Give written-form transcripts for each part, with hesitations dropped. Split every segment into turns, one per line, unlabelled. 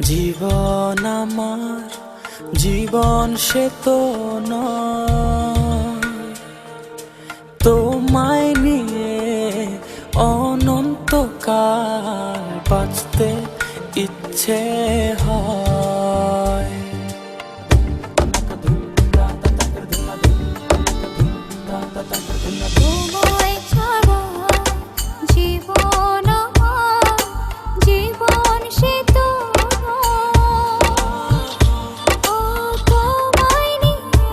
জীবন আমার জীবন সে তো নয়, তোমায় নিয়ে অনন্তকাল বাঁচতে ইচ্ছে হয়।
তোমায় ছাড়া জীবন আমার জীবন সে তো তোমায় নিয়ে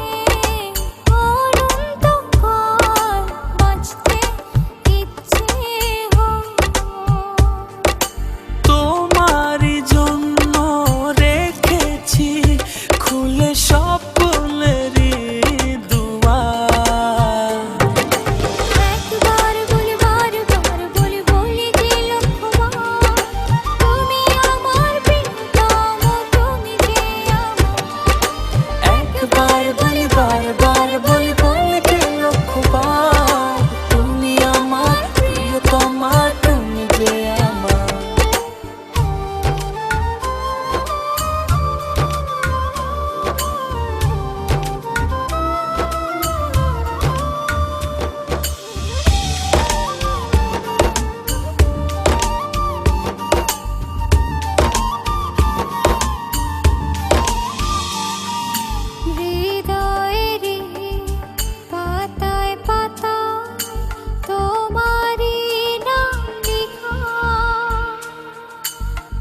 অনন্তকাল বাঁচতে ইচ্ছে হয়।
তোমারই জন্য রেখেছি খুলে স্বপ্নেরই দুয়ার।
একবার বলি বারবার বলি বলি যে লক্ষ্যবার, তুমি আমার প্রিয়তম, তুমি যে আমার।
একবার বলি বারবার বলি বলি যে লক্ষ্যবার, তুমি আমার প্রিয়তমা, তুমি যে আমার।
হৃদয়েরই পাতায় পাতায় তোমারই নাম লেখা,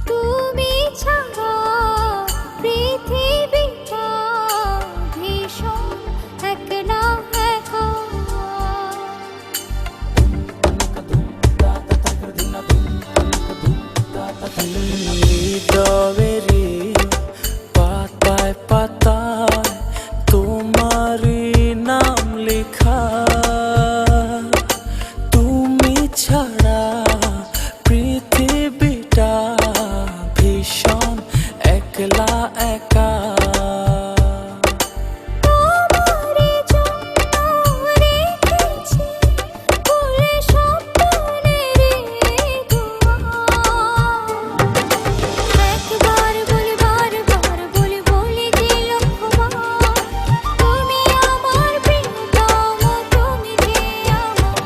তুমি ছাড়া পৃথিবীটা ভীষণ একলা একা।
হৃদয়েরই পাতায় পাতায় তোমারই নাম লেখা, তুমি ছাড়া পৃথিবীটা ভীষণ একলা একা।
তোমারই জন্য রেখেছি খুলে স্বপ্নেরই দুয়ার। একবার বলি বারবার বলি বলি যে লক্ষ্যবার, তুমি আমার প্রিয়তম, তুমি যে আমার।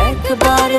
একবার